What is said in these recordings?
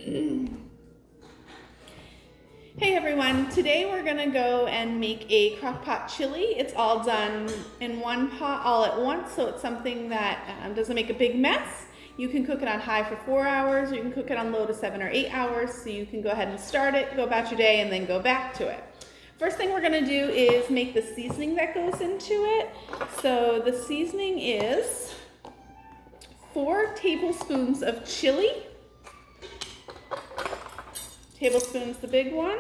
Hey everyone, today we're gonna go and make a crockpot chili. It's all done in one pot all at once, so it's something that doesn't make a big mess. You can cook it on high for 4 hours, or you can cook it on low to 7 or 8 hours, so you can go ahead and start it, go about your day, and then go back to it. First thing we're gonna do is make the seasoning that goes into it. So the seasoning is 4 tablespoons of chili. Tablespoon's the big one.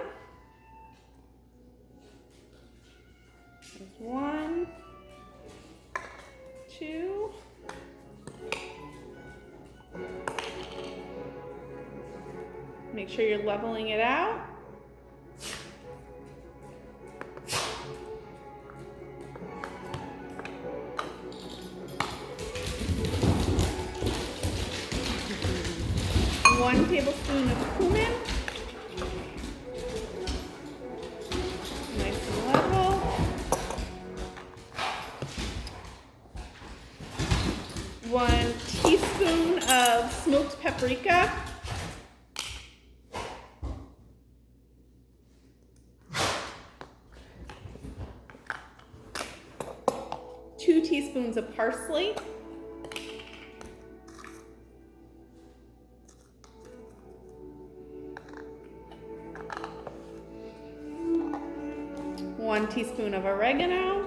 There's 1, 2. Make sure you're leveling it out. One tablespoon of cumin. Nice and level. 1 teaspoon of smoked paprika. 2 teaspoons of parsley. 1 teaspoon of oregano.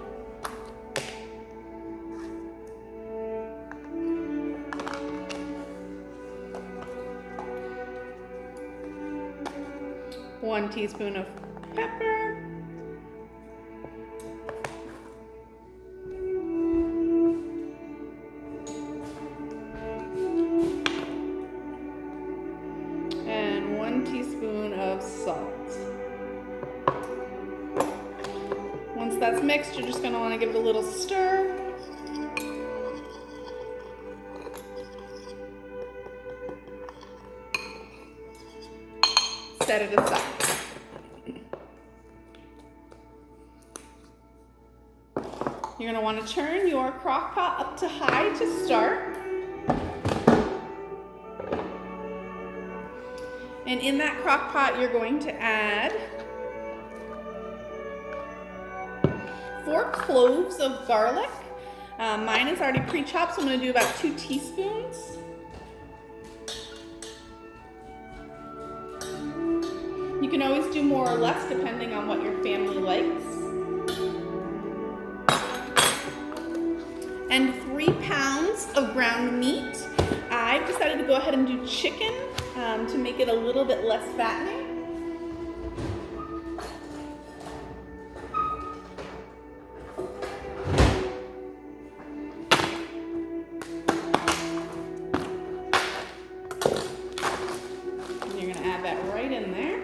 1 teaspoon of pepper. And 1 teaspoon of salt. Once that's mixed, you're just going to want to give it a little stir. Set it aside. You're going to want to turn your crock pot up to high to start. And in that crock pot, you're going to add 4 cloves of garlic. Mine is already pre-chopped, so I'm going to do about 2 teaspoons. You can always do more or less depending on what your family likes. And 3 pounds of ground meat. I've decided to go ahead and do chicken to make it a little bit less fattening. And you're going to add that right in there.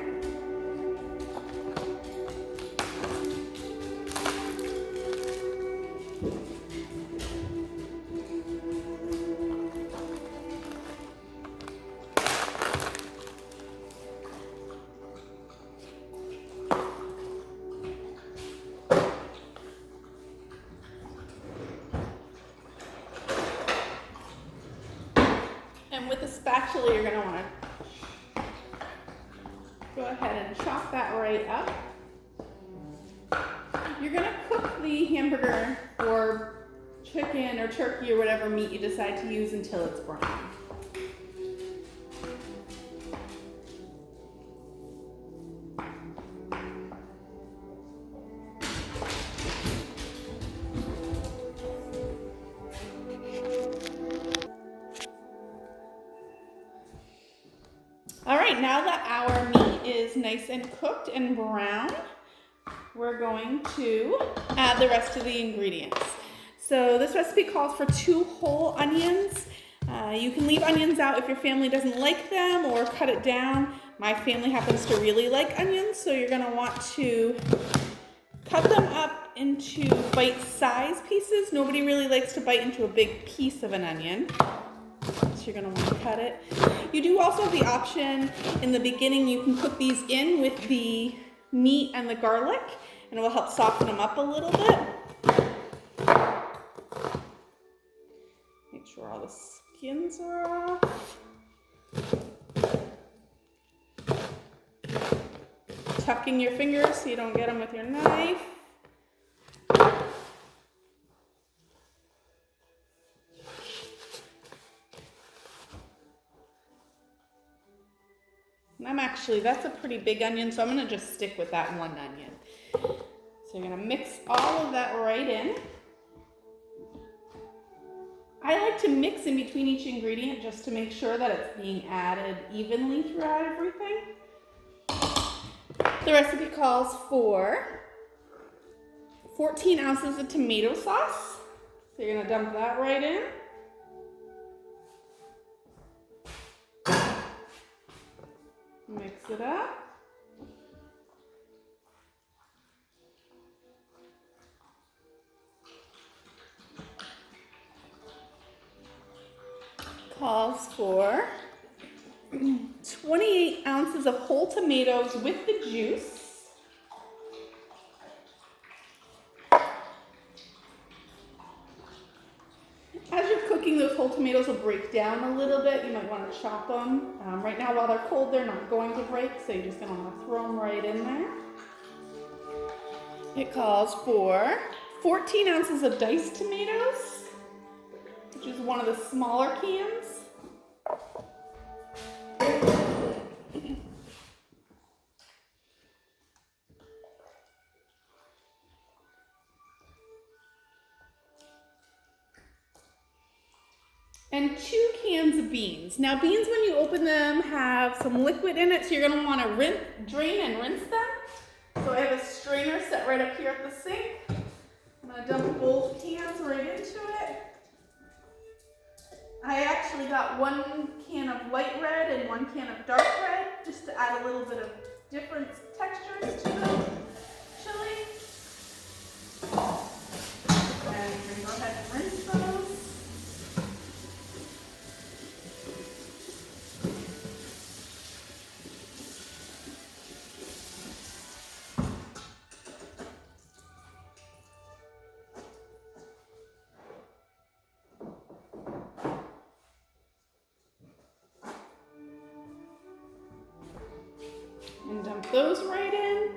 And with a spatula, you're going to want to go ahead and chop that right up. You're going to cook the hamburger or chicken or turkey or whatever meat you decide to use until it's brown. All right, now that our meat is nice and cooked and brown, we're going to add the rest of the ingredients. So this recipe calls for 2 whole onions. You can leave onions out if your family doesn't like them or cut it down. My family happens to really like onions, so you're gonna want to cut them up into bite-sized pieces. Nobody really likes to bite into a big piece of an onion. So you're gonna want to cut it. You do also have the option in the beginning, you can cook these in with the meat and the garlic, and it will help soften them up a little bit. Make sure all the skins are off. tucking your fingers so you don't get them with your knife. And that's a pretty big onion, so I'm gonna just stick with that one onion. So you're gonna mix all of that right in. I like to mix in between each ingredient just to make sure that it's being added evenly throughout everything. The recipe calls for 14 ounces of tomato sauce. So you're gonna dump that right in. Mix it up. Calls for 28 ounces of whole tomatoes with the juice. As you're cooking, those whole tomatoes will break down a little bit. You might want to chop them. Right now, while they're cold, they're not going to break, so you're just going to want to throw them right in there. It calls for 14 ounces of diced tomatoes, which is one of the smaller cans. And 2 cans of beans. Now beans, when you open them, have some liquid in it, so you're gonna wanna drain and rinse them. So I have a strainer set right up here at the sink. I'm gonna dump both cans right into it. I actually got 1 can of light red and 1 can of dark red, just to add a little bit of different textures to the chili. And you can go ahead and rinse those. And dump those right in.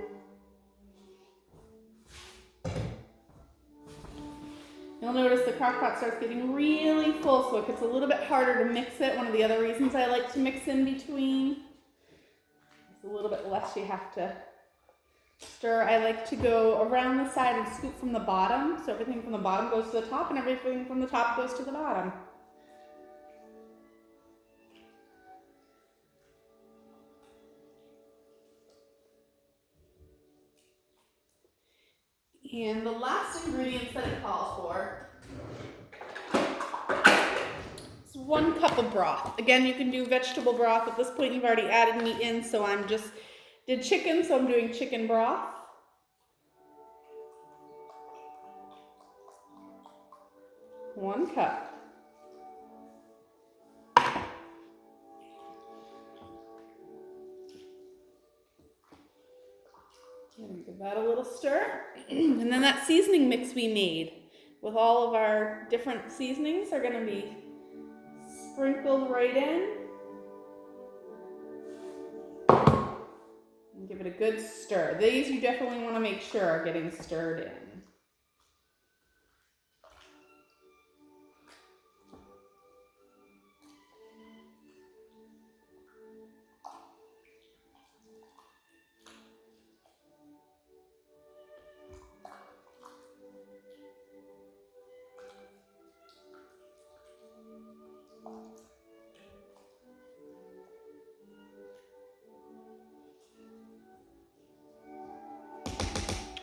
You'll notice the crock pot starts getting really full, so it gets a little bit harder to mix it. One of the other reasons I like to mix in between. It's a little bit less you have to stir. I like to go around the side and scoop from the bottom, so everything from the bottom goes to the top and everything from the top goes to the bottom. And the last ingredients that it calls for is 1 cup of broth. Again, you can do vegetable broth. At this point, you've already added meat in, so did chicken, so I'm doing chicken broth. 1 cup. Give that a little stir. And then that seasoning mix we made with all of our different seasonings are going to be sprinkled right in. And give it a good stir. These you definitely want to make sure are getting stirred in.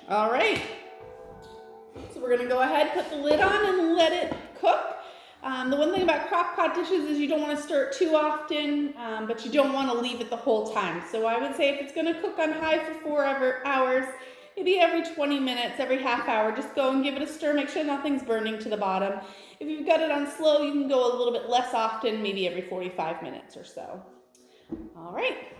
All right, so we're gonna go ahead, put the lid on and let it cook. The one thing about crock pot dishes is you don't wanna stir it too often, but you don't wanna leave it the whole time. So I would say if it's gonna cook on high for 4 hours, maybe every 20 minutes, every half hour, just go and give it a stir, make sure nothing's burning to the bottom. If you've got it on slow, you can go a little bit less often, maybe every 45 minutes or so. All right.